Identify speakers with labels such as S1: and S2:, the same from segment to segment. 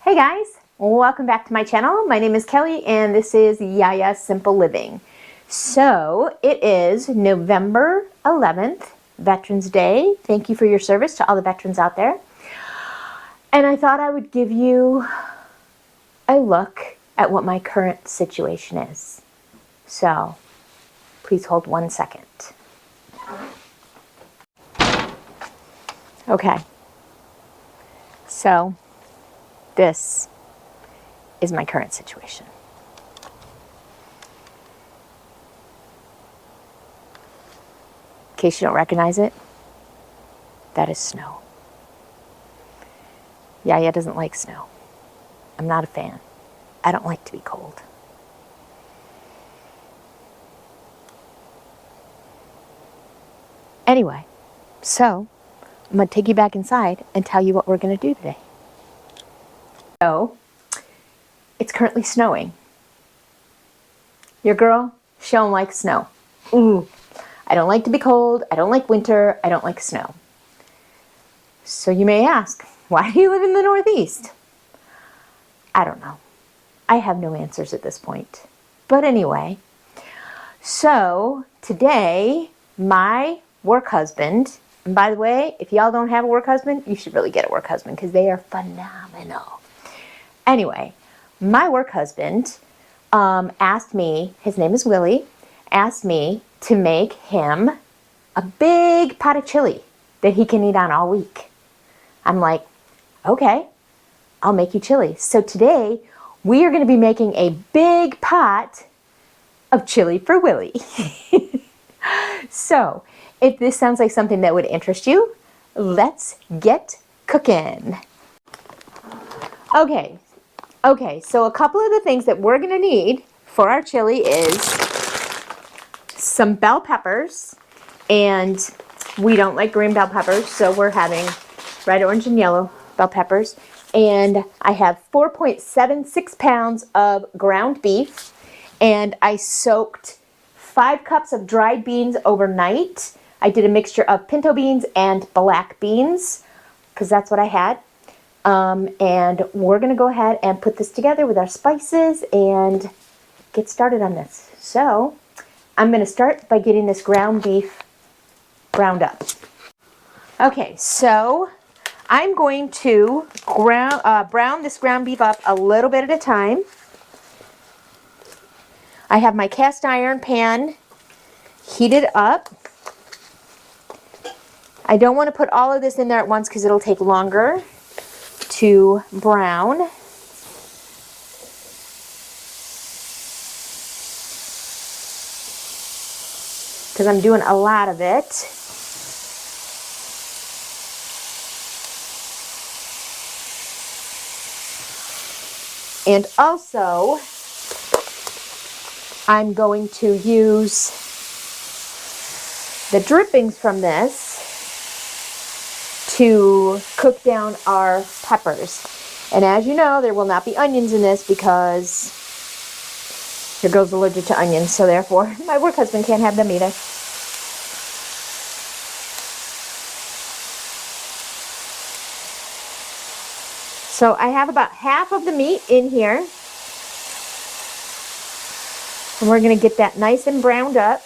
S1: Hey guys, welcome back to my channel. My name is Kelly and this is Yaya Simple Living. So it is November 11th, Veterans Day. Thank you for your service to all the veterans out there. And I thought I would give you a look at what my current situation is. So please hold 1 second. Okay, so this is my current situation. In case you don't recognize it, that is snow. Yaya doesn't like snow. I'm not a fan. I don't like to be cold. Anyway, so I'm going to take you back inside and tell you what we're going to do today. So, it's currently snowing. Your girl, she don't like snow. Ooh, I don't like to be cold. I don't like winter. I don't like snow. So you may ask, why do you live in the Northeast? I don't know. I have no answers at this point. But anyway, so today my work husband, and by the way, if y'all don't have a work husband, you should really get a work husband because they are phenomenal. Anyway, my work husband asked me, his name is Willie, asked me to make him a big pot of chili that he can eat on all week. I'm like, okay, I'll make you chili. So today we are going to be making a big pot of chili for Willie. So if this sounds like something that would interest you, let's get cooking. Okay, so a couple of the things that we're going to need for our chili is some bell peppers, and we don't like green bell peppers, so we're having red, orange, and yellow bell peppers. And I have 4.76 pounds of ground beef, and I soaked 5 cups of dried beans overnight. I did a mixture of pinto beans and black beans, because that's what I had. And we're going to go ahead and put this together with our spices and get started on this. So I'm going to start by getting this ground beef ground up. Okay, so I'm going to brown this ground beef up a little bit at a time. I have my cast iron pan heated up. I don't want to put all of this in there at once because it'll take longer to brown. Because I'm doing a lot of it. And also, I'm going to use the drippings from this to cook down our peppers. And as you know, there will not be onions in this because your girl's allergic to onions, so therefore my work husband can't have them either. So I have about half of the meat in here. And we're going to get that nice and browned up.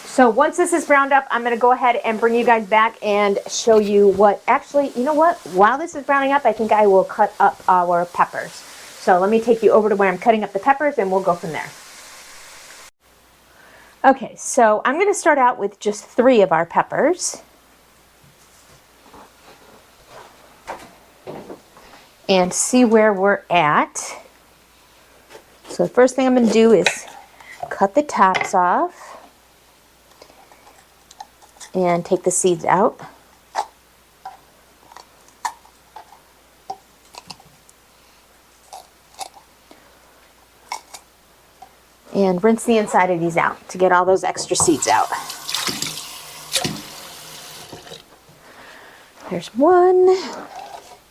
S1: So once this is browned up, I'm going to go ahead and bring you guys back and show you what, actually, you know what? While this is browning up, I think I will cut up our peppers. So let me take you over to where I'm cutting up the peppers and we'll go from there. Okay, so I'm going to start out with just 3 of our peppers. And see where we're at. So the first thing I'm going to do is cut the tops off. And take the seeds out. And rinse the inside of these out to get all those extra seeds out. There's one.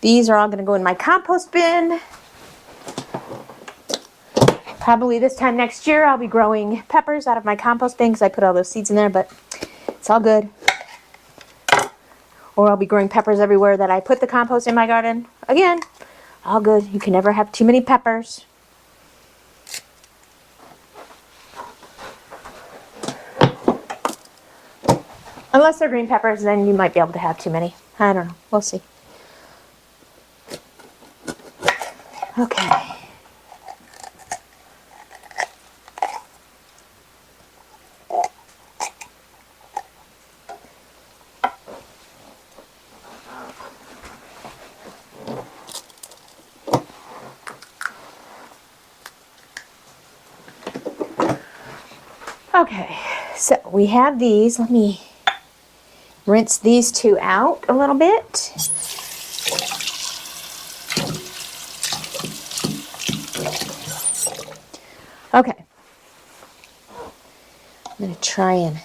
S1: These are all going to go in my compost bin. Probably this time next year I'll be growing peppers out of my compost bin because I put all those seeds in there, but it's all good. Or I'll be growing peppers everywhere that I put the compost in my garden. Again, all good. You can never have too many peppers. Unless they're green peppers, then you might be able to have too many. I don't know. We'll see. Okay. Okay, so we have these. Let me rinse these two out a little bit. Okay. I'm going to try and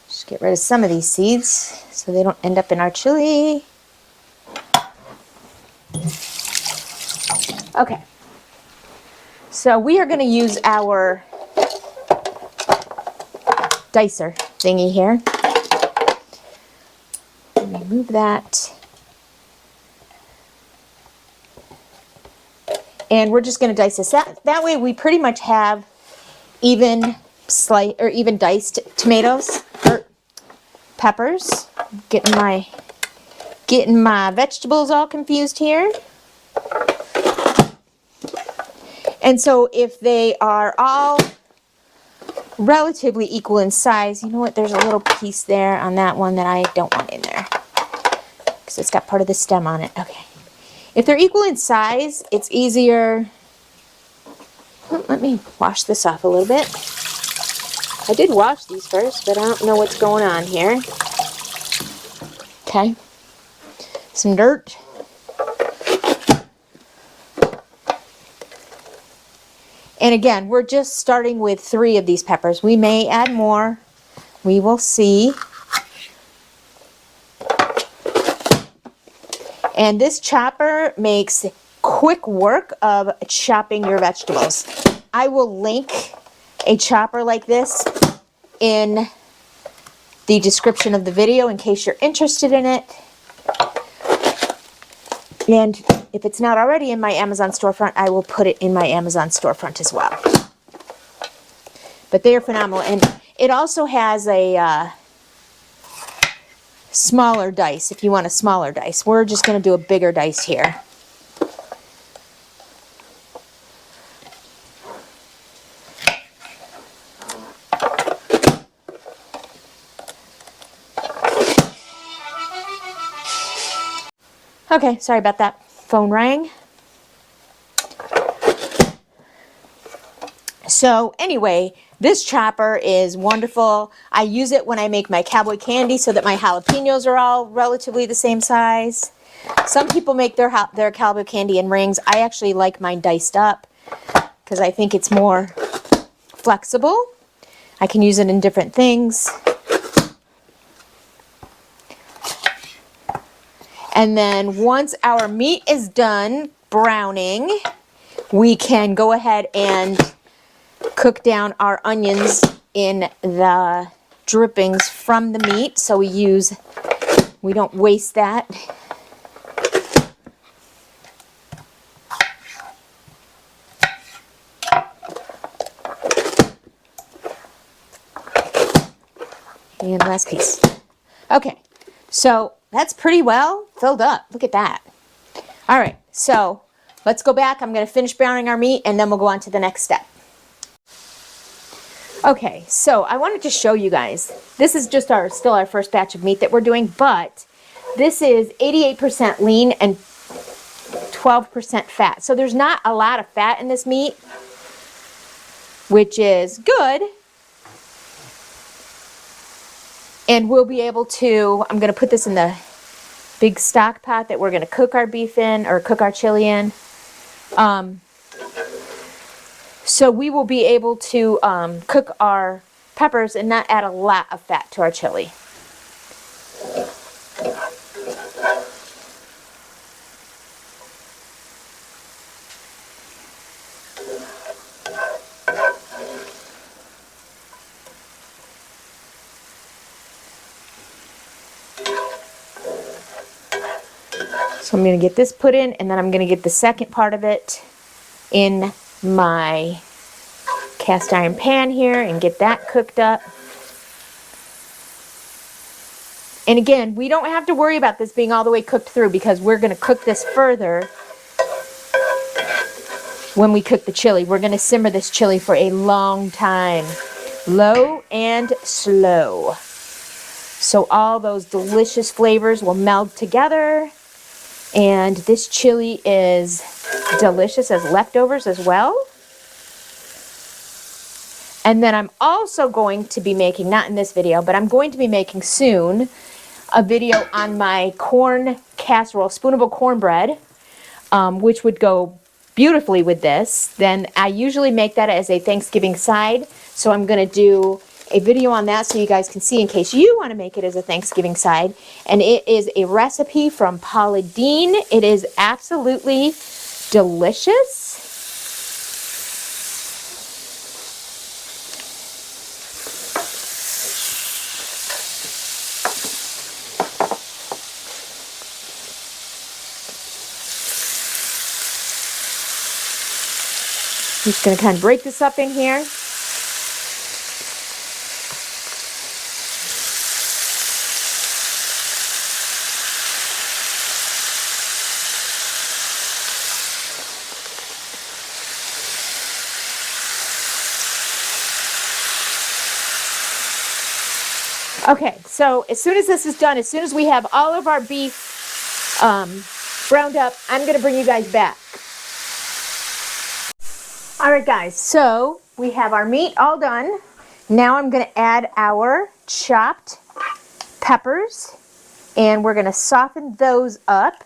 S1: just get rid of some of these seeds so they don't end up in our chili. Okay. So we are going to use our dicer thingy here. Remove that. And we're just going to dice this. That way we pretty much have even diced tomatoes or peppers. Getting my vegetables all confused here. And so if they are all relatively equal in size, you know what, there's a little piece there on that one that I don't want in there because it's got part of the stem on it. Okay. If they're equal in size, it's easier. Let me wash this off a little bit. I did wash these first, but I don't know what's going on here. Okay. Some dirt. And again, we're just starting with 3 of these peppers. We may add more. We will see. And this chopper makes quick work of chopping your vegetables. I will link a chopper like this in the description of the video in case you're interested in it. And if it's not already in my Amazon storefront, I will put it in my Amazon storefront as well. But they are phenomenal. And it also has a smaller dice if you want a smaller dice. We're just going to do a bigger dice here. Okay, sorry about that. Phone rang. So anyway, this chopper is wonderful. I use it when I make my cowboy candy so that my jalapenos are all relatively the same size. Some people make their cowboy candy in rings. I actually like mine diced up because I think it's more flexible. I can use it in different things. And then once our meat is done browning, we can go ahead and cook down our onions in the drippings from the meat. So we don't waste that. And last piece. Okay, so that's pretty well filled up. Look at that. All right, so let's go back. I'm going to finish browning our meat and then we'll go on to the next step. Okay, so I wanted to show you guys. This is just still our first batch of meat that we're doing, but this is 88% lean and 12% fat. So there's not a lot of fat in this meat, which is good. And we'll be able to, I'm going to put this in the big stock pot that we're going to cook our beef in, or cook our chili in. So we will be able to cook our peppers and not add a lot of fat to our chili. So I'm going to get this put in, and then I'm going to get the second part of it in my cast iron pan here and get that cooked up. And again, we don't have to worry about this being all the way cooked through because we're going to cook this further when we cook the chili. We're going to simmer this chili for a long time, low and slow. So all those delicious flavors will meld together. And this chili is delicious as leftovers as well. And then I'm also going to be making, not in this video, but I'm going to be making soon a video on my corn casserole, spoonable cornbread, which would go beautifully with this. Then I usually make that as a Thanksgiving side. So I'm going to do a video on that so you guys can see in case you want to make it as a Thanksgiving side. And it is a recipe from Paula Deen. It is absolutely delicious. I'm just going to kind of break this up in here. Okay, so as soon as this is done, as soon as we have all of our beef browned up, I'm going to bring you guys back. Alright guys, so we have our meat all done. Now I'm going to add our chopped peppers, and we're going to soften those up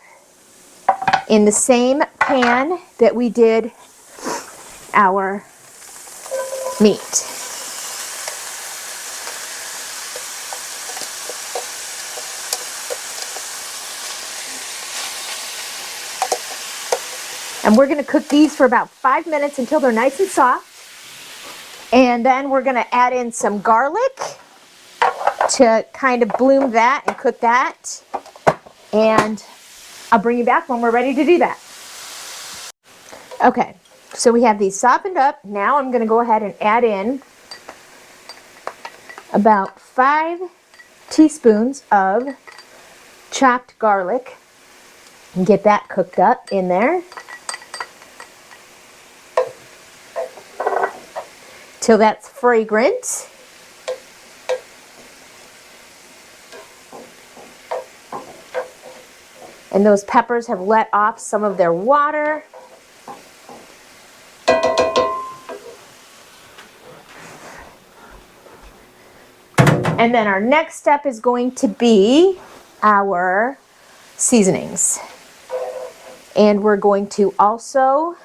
S1: in the same pan that we did our meat. And we're going to cook these for about 5 minutes until they're nice and soft. And then we're going to add in some garlic to kind of bloom that and cook that. And I'll bring you back when we're ready to do that. Okay, so we have these softened up. Now I'm going to go ahead and add in about 5 teaspoons of chopped garlic and get that cooked up in there till that's fragrant. And those peppers have let off some of their water. And then our next step is going to be our seasonings. And we're going to also,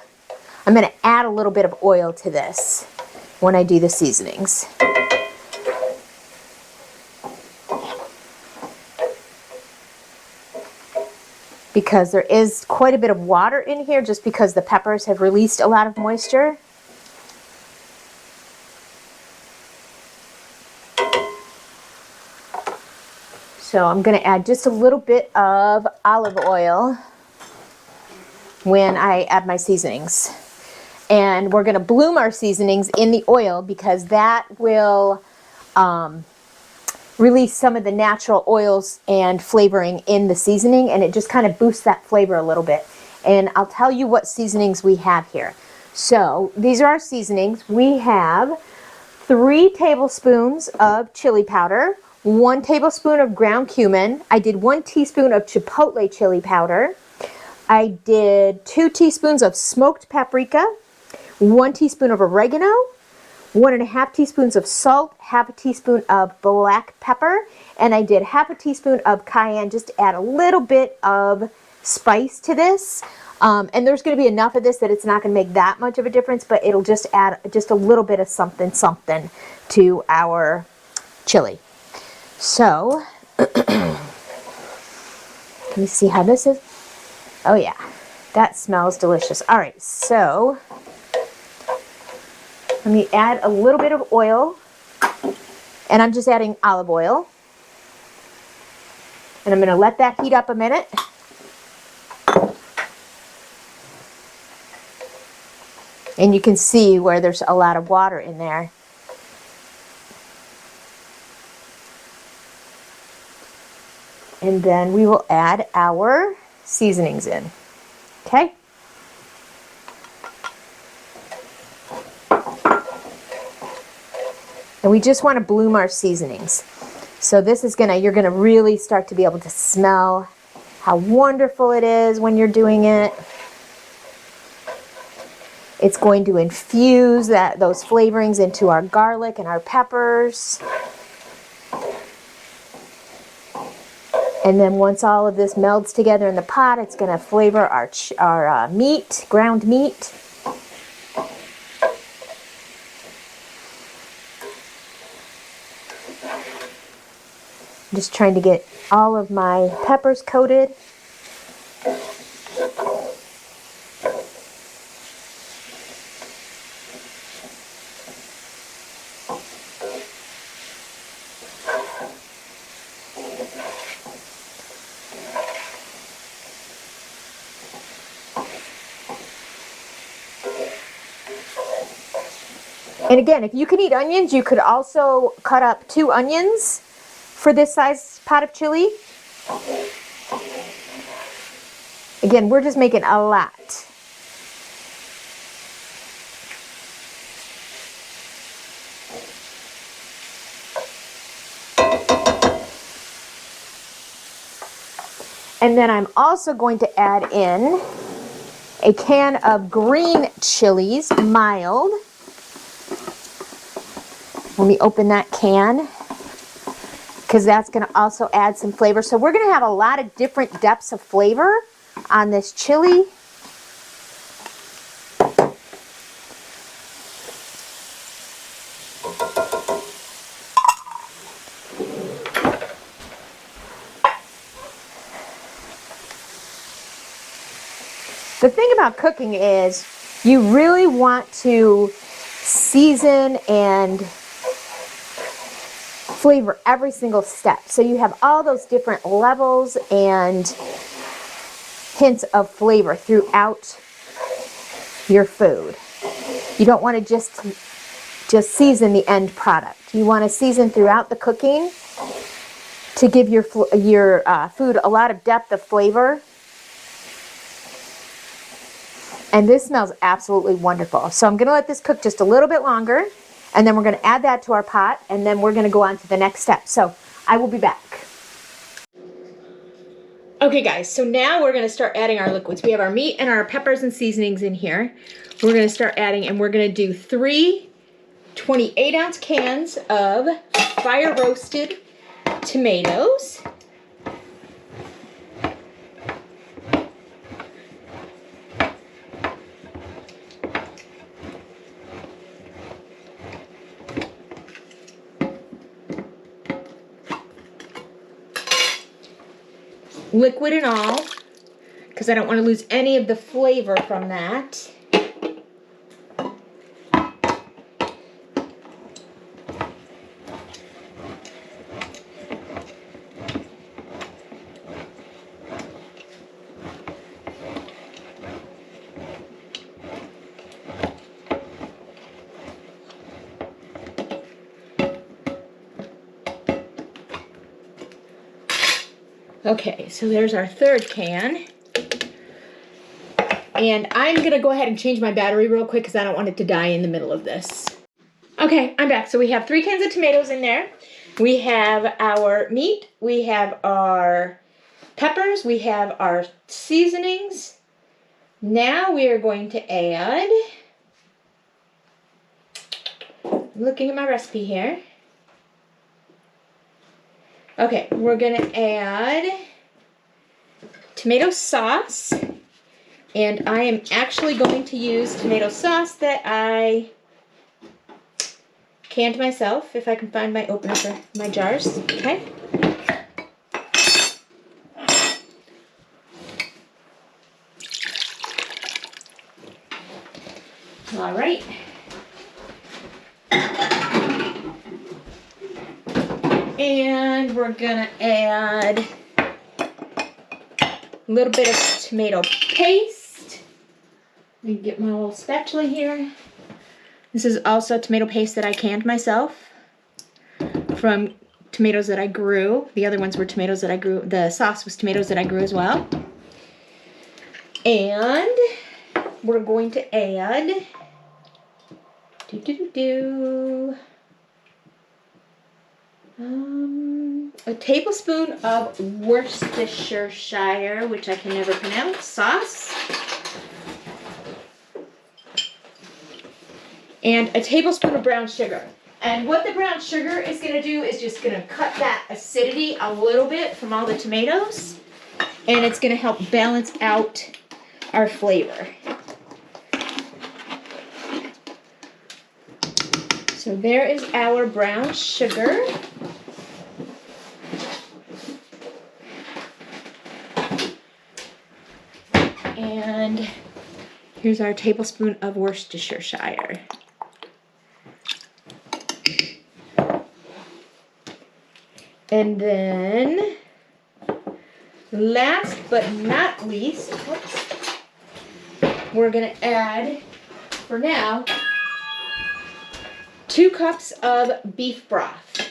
S1: I'm going to add a little bit of oil to this when I do the seasonings. Because there is quite a bit of water in here just because the peppers have released a lot of moisture. So I'm going to add just a little bit of olive oil when I add my seasonings. And we're going to bloom our seasonings in the oil because that will release some of the natural oils and flavoring in the seasoning, and it just kind of boosts that flavor a little bit. And I'll tell you what seasonings we have here. So these are our seasonings. We have 3 tablespoons of chili powder, 1 tablespoon of ground cumin. I did 1 teaspoon of chipotle chili powder. I did 2 teaspoons of smoked paprika, 1 teaspoon of oregano, 1.5 teaspoons of salt, 1/2 teaspoon of black pepper, and I did 1/2 teaspoon of cayenne just to add a little bit of spice to this. And there's going to be enough of this that it's not going to make that much of a difference, but it'll just add just a little bit of something to our chili. So, let me see how this is. Oh yeah, that smells delicious. All right, so let me add a little bit of oil, and I'm just adding olive oil. And I'm going to let that heat up a minute. And you can see where there's a lot of water in there. And then we will add our seasonings in. Okay? And we just want to bloom our seasonings. So this is you're gonna really start to be able to smell how wonderful it is when you're doing it. It's going to infuse those flavorings into our garlic and our peppers. And then once all of this melds together in the pot, it's going to flavor our meat, ground meat. I'm just trying to get all of my peppers coated. And again, if you can eat onions, you could also cut up 2 onions for this size pot of chili. Again, we're just making a lot. And then I'm also going to add in a can of green chilies, mild. Let me open that can, because that's going to also add some flavor. So we're going to have a lot of different depths of flavor on this chili. The thing about cooking is you really want to season and flavor every single step. So you have all those different levels and hints of flavor throughout your food. You don't want to just season the end product. You want to season throughout the cooking to give your food a lot of depth of flavor. And this smells absolutely wonderful. So I'm going to let this cook just a little bit longer, and then we're going to add that to our pot, and then we're going to go on to the next step. So I will be back. Okay guys, so now we're going to start adding our liquids. We have our meat and our peppers and seasonings in here. We're going to start adding, and we're going to do 3 28-ounce cans of fire roasted tomatoes. Liquid and all, because I don't want to lose any of the flavor from that. Okay, so there's our 3rd can. And I'm going to go ahead and change my battery real quick because I don't want it to die in the middle of this. Okay, I'm back. So we have 3 cans of tomatoes in there. We have our meat. We have our peppers. We have our seasonings. Now we are going to add, I'm looking at my recipe here. Okay, we're going to add tomato sauce, and I am actually going to use tomato sauce that I canned myself, if I can find my opener for my jars. Okay. All right. And we're gonna add a little bit of tomato paste. Let me get my little spatula here. This is also tomato paste that I canned myself from tomatoes that I grew. The other ones were tomatoes that I grew. The sauce was tomatoes that I grew as well. And we're going to add a tablespoon of Worcestershire, which I can never pronounce, sauce. And a tablespoon of brown sugar. And what the brown sugar is going to do is just going to cut that acidity a little bit from all the tomatoes. And it's going to help balance out our flavor. So there is our brown sugar. And here's our tablespoon of Worcestershire. And then, last but not least, we're going to add, for now, 2 cups of beef broth.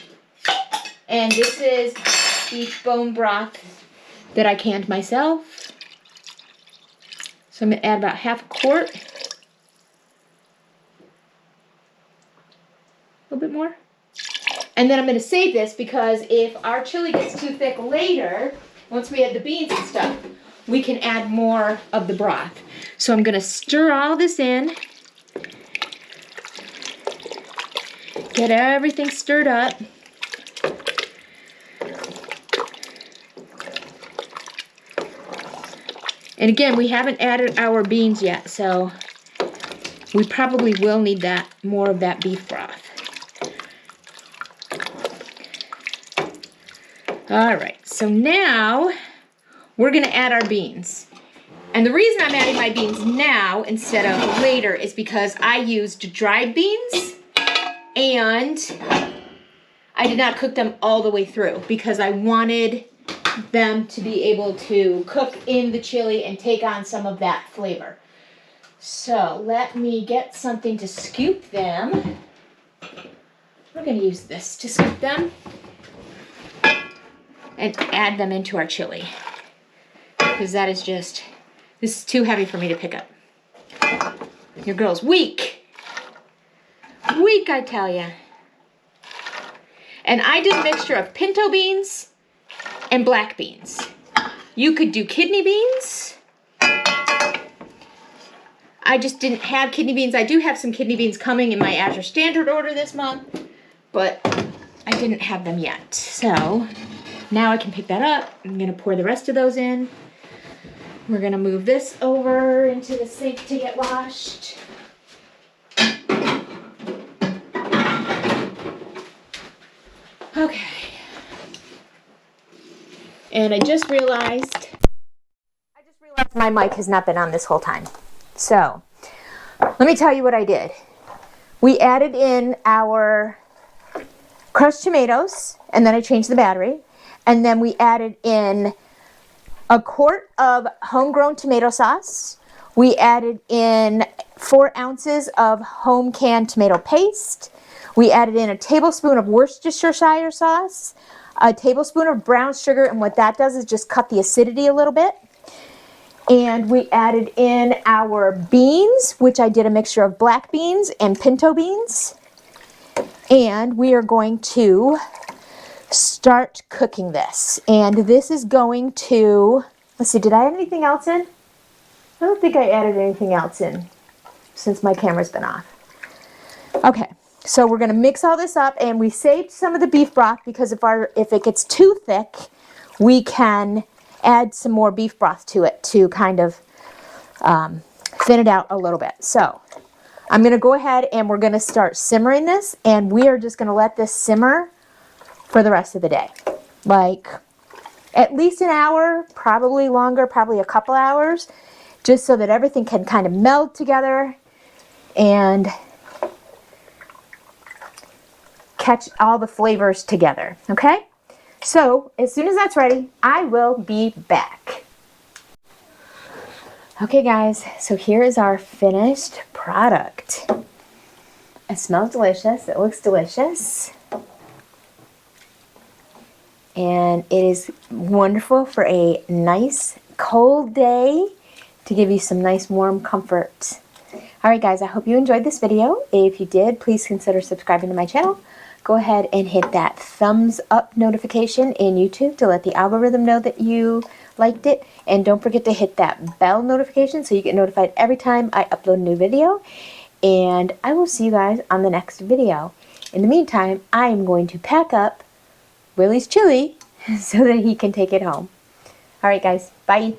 S1: And this is beef bone broth that I canned myself. So I'm going to add about half a quart. A little bit more. And then I'm going to save this because if our chili gets too thick later, once we add the beans and stuff, we can add more of the broth. So I'm going to stir all this in. Get everything stirred up. And again, we haven't added our beans yet, so we probably will need that more of that beef broth. All right, so now we're going to add our beans. And the reason I'm adding my beans now instead of later is because I used dried beans and I did not cook them all the way through because I wanted them to be able to cook in the chili and take on some of that flavor. So let me get something to scoop them. We're going to use this to scoop them and add them into our chili because that is just, this is too heavy for me to pick up. Your girl's weak. Weak, I tell ya. And I did a mixture of pinto beans and black beans. You could do kidney beans. I just didn't have kidney beans. I do have some kidney beans coming in my Azure Standard order this month, but I didn't have them yet. So now I can pick that up. I'm gonna pour the rest of those in. We're gonna move this over into the sink to get washed. Okay. And I just realized my mic has not been on this whole time. So, let me tell you what I did. We added in our crushed tomatoes, and then I changed the battery. And then we added in a quart of homegrown tomato sauce. We added in 4 ounces of home canned tomato paste. We added in a tablespoon of Worcestershire sauce, a tablespoon of brown sugar, and what that does is just cut the acidity a little bit. And we added in our beans, which I did a mixture of black beans and pinto beans. And we are going to start cooking this. And this is going to, let's see, did I add anything else in? I don't think I added anything else in since my camera's been off. Okay, so we're going to mix all this up, and we saved some of the beef broth because if it gets too thick, we can add some more beef broth to it to kind of thin it out a little bit. So I'm going to go ahead and we're going to start simmering this, and we are just going to let this simmer for the rest of the day. Like at least an hour, probably longer, probably a couple hours, just so that everything can kind of meld together and catch all the flavors together, okay? So, as soon as that's ready, I will be back. Okay guys, so here is our finished product. It smells delicious, it looks delicious, and it is wonderful for a nice cold day to give you some nice warm comfort. Alright guys, I hope you enjoyed this video. If you did, please consider subscribing to my channel. Go ahead and hit that thumbs up notification in YouTube to let the algorithm know that you liked it. And don't forget to hit that bell notification so you get notified every time I upload a new video. And I will see you guys on the next video. In the meantime, I am going to pack up Willie's chili so that he can take it home. Alright guys, bye.